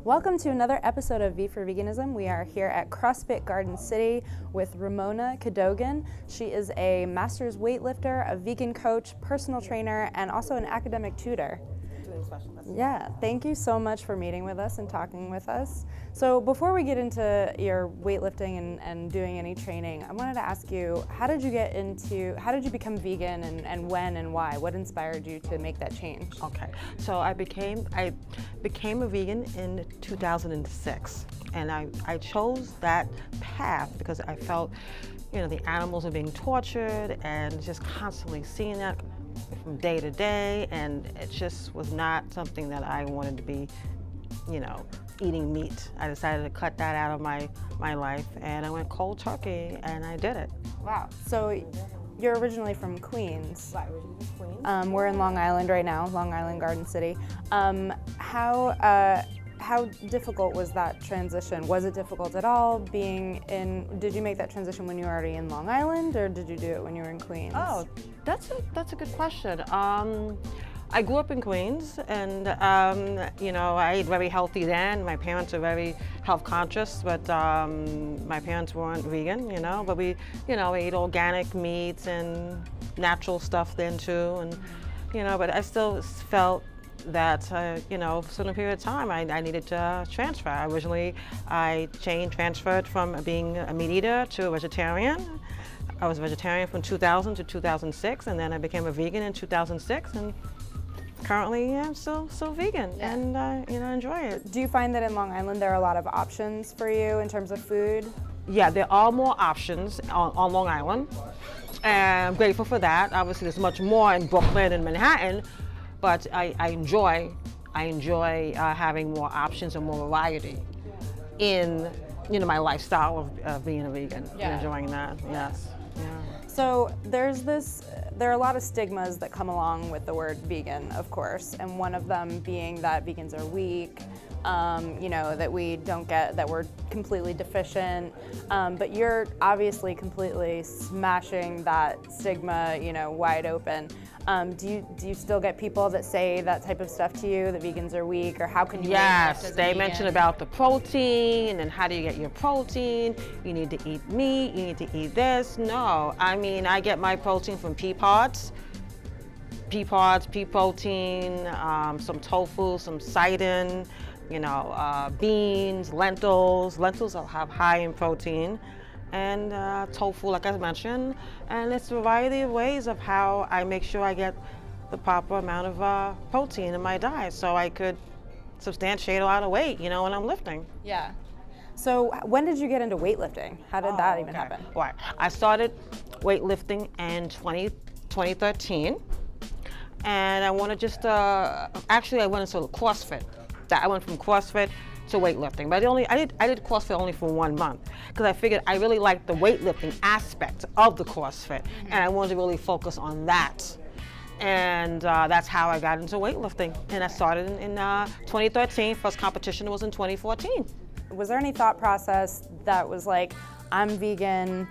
Welcome to another episode of V for Veganism. We are here at CrossFit Garden City with Ramona Cadogan. She is a master's weightlifter, a vegan coach, personal trainer, and also an academic tutor. Yeah, thank you so much for meeting with us and talking with us. So before we get into your weightlifting and doing any training, I wanted to ask you, how did you become vegan and when and why? What inspired you to make that change? Okay, so I became a vegan in 2006, and I chose that path because I felt, the animals are being tortured and just constantly seeing that from day to day, and it just was not something that I wanted to be, eating meat. I decided to cut that out of my life, and I went cold turkey, and I did it. Wow. So you're originally from Queens. Right, originally from Queens. We're in Long Island right now, Long Island Garden City. How difficult was that transition? Was it difficult at all did you make that transition when you were already in Long Island, or did you do it when you were in Queens? Oh, that's a good question. I grew up in Queens, and I ate very healthy then. My parents are very health conscious, but my parents weren't vegan, but we ate organic meats and natural stuff then too, and but I still felt that for a certain period of time I needed to transfer. Originally, I transferred from being a meat eater to a vegetarian. I was a vegetarian from 2000 to 2006, and then I became a vegan in 2006, and currently I'm still vegan, and enjoy it. Do you find that in Long Island there are a lot of options for you in terms of food? Yeah, there are more options on Long Island, and I'm grateful for that. Obviously, there's much more in Brooklyn and Manhattan, but I enjoy having more options and more variety in my lifestyle of being a vegan. Yeah. And enjoying that. Yes. Yeah. So there are a lot of stigmas that come along with the word vegan, of course, and one of them being that vegans are weak, that we're completely deficient, but you're obviously completely smashing that stigma, wide open. Do you still get people that say that type of stuff to you, that vegans are weak, or how can you? Yes, they mention about the protein and how do you get your protein? You need to eat meat, you need to eat this. No, I get my protein from pea pods, pea protein, some tofu, some seitan, beans, lentils. Lentils have high in protein. And tofu, like I mentioned, and it's a variety of ways of how I make sure I get the proper amount of protein in my diet, so I could substantiate a lot of weight, when I'm lifting. Yeah. So when did you get into weightlifting? How did that even happen? Right. I started weightlifting in 2013, and I wanted I went into CrossFit. I went from CrossFit to weightlifting, but I did CrossFit only for 1 month because I figured I really liked the weightlifting aspect of the CrossFit, and I wanted to really focus on that, and that's how I got into weightlifting. And I started in 2013. First competition was in 2014. Was there any thought process that was like, I'm vegan,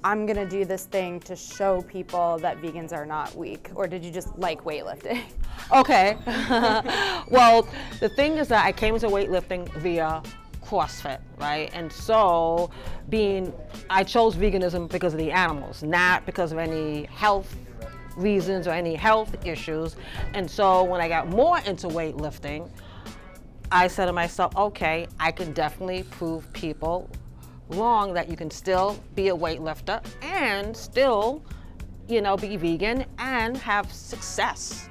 I'm gonna do this thing to show people that vegans are not weak, or did you just like weightlifting? Okay. Well, the thing is that I came into weightlifting via CrossFit, right? And so I chose veganism because of the animals, not because of any health reasons or any health issues. And so when I got more into weightlifting, I said to myself, okay, I can definitely prove people wrong that you can still be a weightlifter and still, be vegan and have success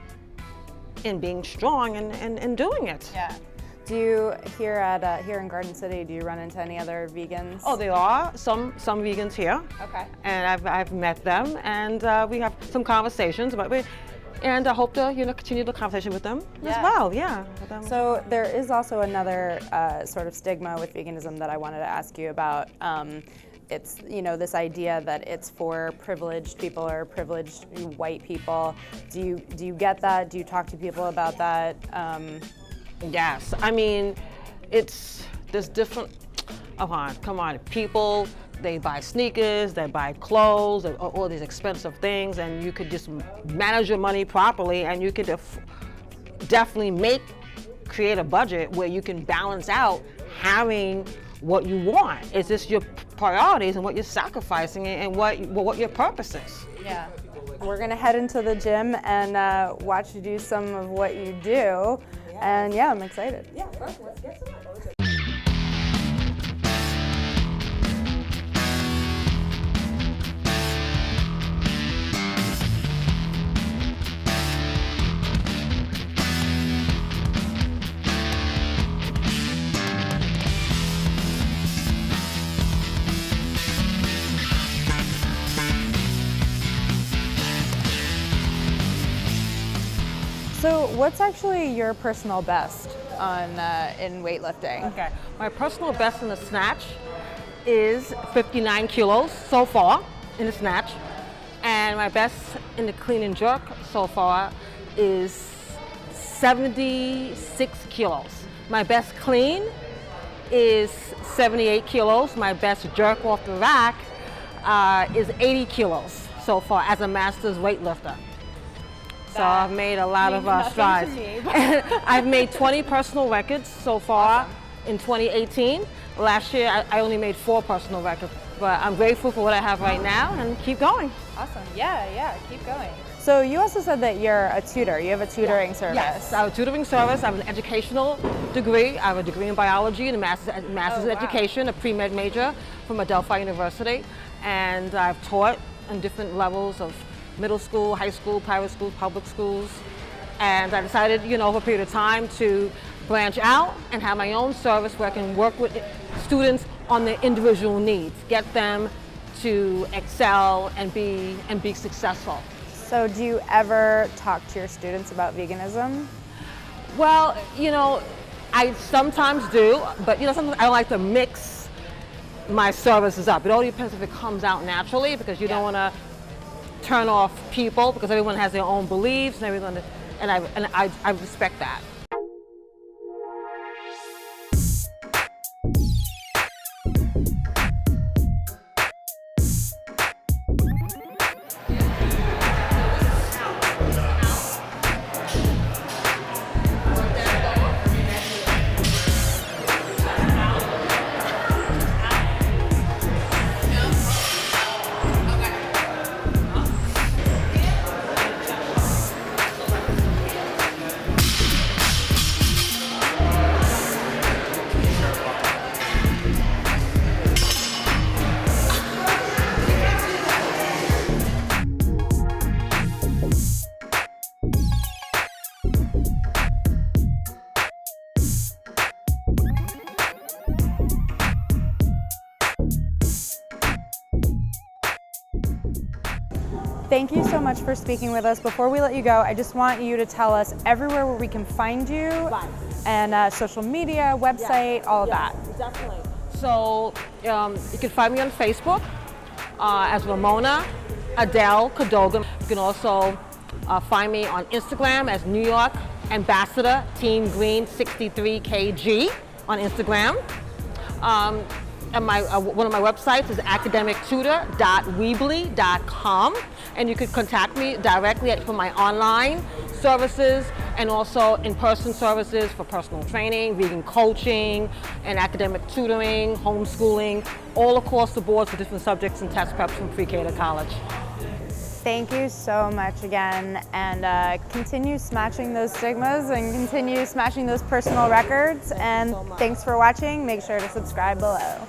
in being strong and doing it. Yeah. Do you here in Garden City? Do you run into any other vegans? Oh, there are some vegans here. Okay. And I've met them, and we have some conversations, and I hope to continue the conversation with them as well. Yeah. So there is also another sort of stigma with veganism that I wanted to ask you about. It's this idea that it's for privileged people or privileged white people. Do you get that? Do you talk to people about that? Yes, there's different. Come on, people. They buy sneakers, they buy clothes, all these expensive things, and you could just manage your money properly, and you could definitely make create a budget where you can balance out having what you want. Is this your priorities and what you're sacrificing and what your purpose is? Yeah. We're gonna head into the gym and watch you do some of what you do. And yeah, I'm excited. Yeah, perfect. Let's get to it. So what's actually your personal best on in weightlifting? Okay, my personal best in the snatch is 59 kilos so far in the snatch, and my best in the clean and jerk so far is 76 kilos. My best clean is 78 kilos. My best jerk off the rack is 80 kilos so far as a master's weightlifter. So I've made a lot of strides. I've made 20 personal records so far in 2018. Last year I only made 4 personal records, but I'm grateful for what I have right now and keep going. Awesome, yeah, keep going. So you also said that you're a tutor, you have a tutoring service. Yes, I have a tutoring service, I have an educational degree. I have a degree in biology and a master's in education, a pre-med major from Adelphi University. And I've taught on different levels of middle school, high school, private schools, public schools. And I decided, over a period of time to branch out and have my own service where I can work with students on their individual needs, get them to excel and be successful. So do you ever talk to your students about veganism? Well, I sometimes do, but sometimes I don't like to mix my services up. It all depends if it comes out naturally, because you don't want to turn off people, because everyone has their own beliefs and everyone, and I respect that. Thank you so much for speaking with us. Before we let you go, I just want you to tell us everywhere where we can find you, and social media, website, all of that. Definitely. So you can find me on Facebook as Ramona Cadogan. You can also find me on Instagram as New York Ambassador Team Green 63 kg on Instagram. And one of my websites is academictutor.weebly.com, and you could contact me directly for my online services and also in-person services for personal training, vegan coaching, and academic tutoring, homeschooling, all across the board for different subjects and test preps from pre-K to college. Thank you so much again, and continue smashing those stigmas and continue smashing those personal records. And thanks for watching. Make sure to subscribe below.